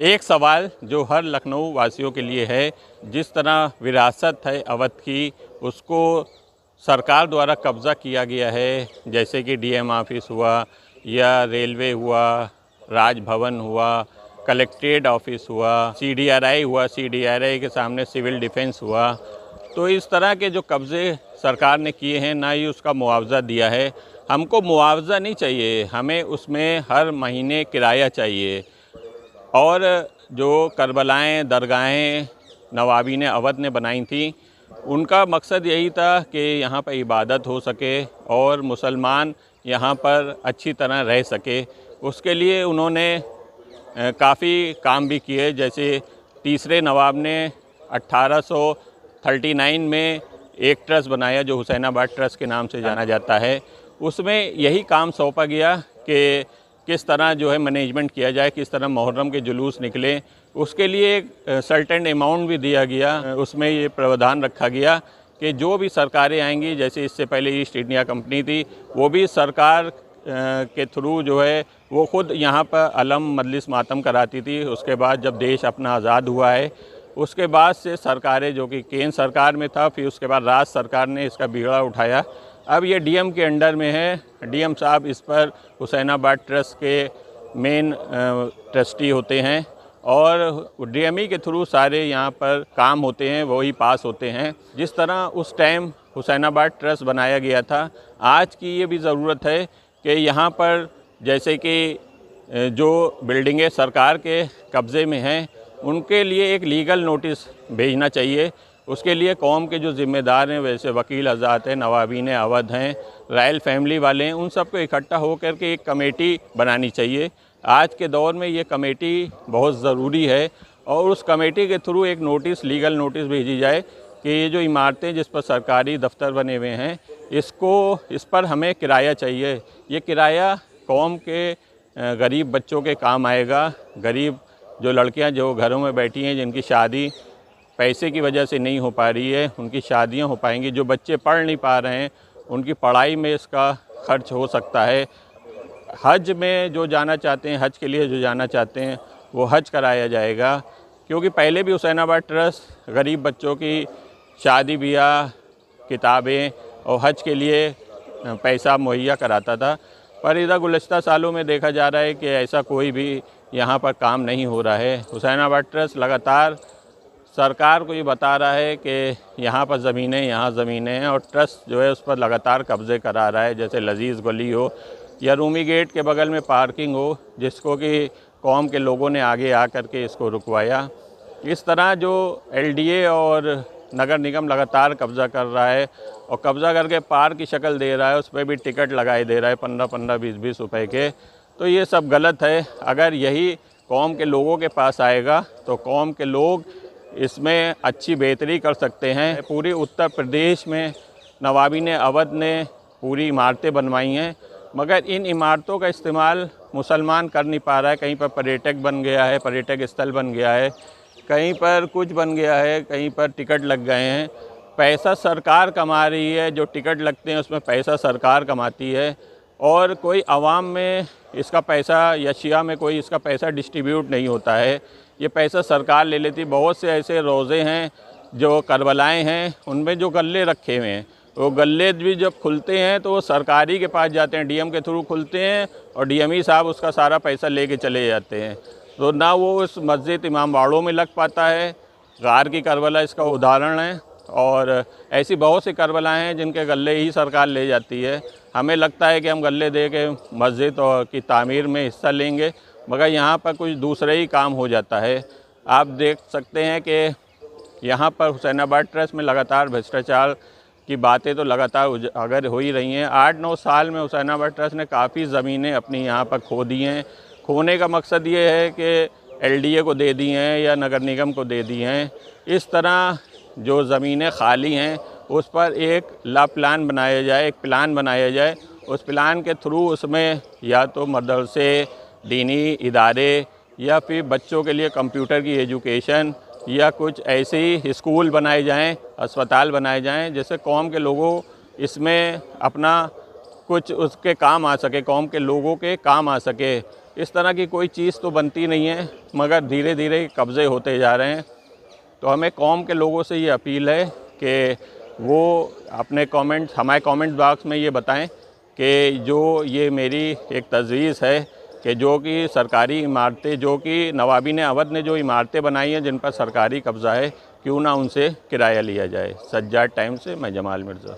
एक सवाल जो हर लखनऊ वासियों के लिए है, जिस तरह विरासत है अवध की, उसको सरकार द्वारा कब्ज़ा किया गया है, जैसे कि डीएम ऑफिस हुआ या रेलवे हुआ, राजभवन हुआ, कलेक्ट्रेट ऑफिस हुआ, सीडीआरआई हुआ, सीडीआरआई के सामने सिविल डिफेंस हुआ। तो इस तरह के जो कब्ज़े सरकार ने किए हैं, ना ही उसका मुआवज़ा दिया है। हमको मुआवज़ा नहीं चाहिए, हमें उसमें हर महीने किराया चाहिए। और जो करबलाएँ, दरगाहें नवाबीन अवध ने बनाई थी, उनका मकसद यही था कि यहाँ पर इबादत हो सके और मुसलमान यहाँ पर अच्छी तरह रह सके। उसके लिए उन्होंने काफ़ी काम भी किए। जैसे तीसरे नवाब ने 1839 में एक ट्रस्ट बनाया जो हुसैनाबाद ट्रस्ट के नाम से जाना जाता है। उसमें यही काम सौंपा गया कि किस तरह जो है मैनेजमेंट किया जाए, किस तरह मुहर्रम के जुलूस निकले। उसके लिए एक सर्टेन अमाउंट भी दिया गया। उसमें ये प्रावधान रखा गया कि जो भी सरकारें आएंगी, जैसे इससे पहले ईस्ट इंडिया कंपनी थी, वो भी सरकार के थ्रू जो है वो ख़ुद यहाँ पर अलम मजलिस मातम कराती थी। उसके बाद जब देश अपना आज़ाद हुआ है, उसके बाद से सरकारें, जो कि केंद्र सरकार में था, फिर उसके बाद राज्य सरकार ने इसका बीड़ा उठाया। अब ये डीएम के अंडर में है। डीएम साहब इस पर हुसैनाबाद ट्रस्ट के मेन ट्रस्टी होते हैं और डीएमई के थ्रू सारे यहाँ पर काम होते हैं, वही पास होते हैं। जिस तरह उस टाइम हुसैनाबाद ट्रस्ट बनाया गया था, आज की ये भी ज़रूरत है कि यहाँ पर जैसे कि जो बिल्डिंगें सरकार के कब्ज़े में हैं, उनके लिए एक लीगल नोटिस भेजना चाहिए। उसके लिए कौम के जो ज़िम्मेदार हैं, वैसे वकील आज़ाद हैं, नवाबीन अवध हैं, रॉयल फैमिली वाले हैं, उन सबको इकट्ठा होकर के एक कमेटी बनानी चाहिए। आज के दौर में ये कमेटी बहुत ज़रूरी है और उस कमेटी के थ्रू एक नोटिस, लीगल नोटिस भेजी जाए कि ये जो इमारतें जिस पर सरकारी दफ्तर बने हुए हैं, इस पर हमें किराया चाहिए। ये किराया कौम के गरीब बच्चों के काम आएगा। गरीब जो लड़कियां जो घरों में बैठी हैं, जिनकी शादी पैसे की वजह से नहीं हो पा रही है, उनकी शादियां हो पाएंगी। जो बच्चे पढ़ नहीं पा रहे हैं, उनकी पढ़ाई में इसका खर्च हो सकता है। हज में जो जाना चाहते हैं, हज के लिए जो जाना चाहते हैं, वो हज कराया जाएगा। क्योंकि पहले भी हुसैनाबाद ट्रस्ट गरीब बच्चों की शादी ब्याह, किताबें और हज के लिए पैसा मुहैया कराता था। पर इधर गुज़श्ता सालों में देखा जा रहा है कि ऐसा कोई भी यहाँ पर काम नहीं हो रहा है। हुसैनाबाद ट्रस्ट लगातार सरकार को ये बता रहा है कि यहाँ पर ज़मीनें हैं और ट्रस्ट जो है उस पर लगातार कब्ज़े करा रहा है। जैसे लजीज़ गली हो या रूमी गेट के बगल में पार्किंग हो, जिसको कि कौम के लोगों ने आगे आकर के इसको रुकवाया। इस तरह जो एलडीए और नगर निगम लगातार कब्ज़ा कर रहा है और कब्ज़ा करके पार्क की शक्ल दे रहा है, उस पर भी टिकट लगाए दे रहा है 15-15, 20-20 रुपए के। तो ये सब गलत है। अगर यही कौम के लोगों के पास आएगा तो कौम के लोग इसमें अच्छी बेहतरी कर सकते हैं। पूरे उत्तर प्रदेश में नवाबीन अवध ने पूरी इमारतें बनवाई हैं, मगर इन इमारतों का इस्तेमाल मुसलमान कर नहीं पा रहा है। कहीं पर पर्यटक बन गया है, पर्यटक स्थल बन गया है, कहीं पर कुछ बन गया है, कहीं पर टिकट लग गए हैं। पैसा सरकार कमा रही है, जो टिकट लगते हैं उसमें पैसा सरकार कमाती है और कोई आवाम में इसका पैसा या शिया में कोई इसका पैसा डिस्ट्रीब्यूट नहीं होता है। ये पैसा सरकार ले लेती। बहुत से ऐसे रोज़े हैं, जो करबलाएँ हैं, उनमें जो गल्ले रखे हुए हैं, वो गल्ले भी जब खुलते हैं तो वो सरकारी के पास जाते हैं, डीएम के थ्रू खुलते हैं और डीएमई साहब उसका सारा पैसा लेके चले जाते हैं। तो ना वो उस मस्जिद इमामबाड़ों में लग पाता है। गार की करबला इसका उदाहरण है और ऐसी बहुत सी करबलाएँ हैं जिनके गल्ले ही सरकार ले जाती है। हमें लगता है कि हम गल्ले दे के मस्जिद और की तामीर में हिस्सा लेंगे, मगर यहाँ पर कुछ दूसरे ही काम हो जाता है। आप देख सकते हैं कि यहाँ पर हुसैनाबाद ट्रस्ट में लगातार भ्रष्टाचार की बातें तो लगातार अगर हो ही रही हैं। 8-9 साल में हुसैनाबाद ट्रस्ट ने काफ़ी ज़मीनें अपनी यहाँ पर खो दी हैं। खोने का मकसद ये है कि एलडीए को दे दी हैं या नगर निगम को दे दी हैं। इस तरह जो ज़मीनें खाली हैं उस पर एक प्लान बनाया जाए, एक प्लान बनाया जाए। उस प्लान के थ्रू उसमें या तो मदरसे, दीनी इदारे या फिर बच्चों के लिए कंप्यूटर की एजुकेशन या कुछ ऐसे ही स्कूल बनाए जाएं, अस्पताल बनाए जाएं, जिससे कौम के लोगों इसमें अपना कुछ उसके काम आ सके, कौम के लोगों के काम आ सके। इस तरह की कोई चीज़ तो बनती नहीं है, मगर धीरे धीरे कब्ज़े होते जा रहे हैं। तो हमें कौम के लोगों से ये अपील है कि वो अपने कमेंट्स हमारे कमेंट बॉक्स में ये बताएं कि जो ये मेरी एक तजवीज़ है कि जो कि सरकारी इमारतें, जो कि नवाबीन अवध ने जो इमारतें बनाई हैं जिन पर सरकारी कब्ज़ा है, क्यों ना उनसे किराया लिया जाए। सज्जाद टाइम से मैं जमाल मिर्ज़ा।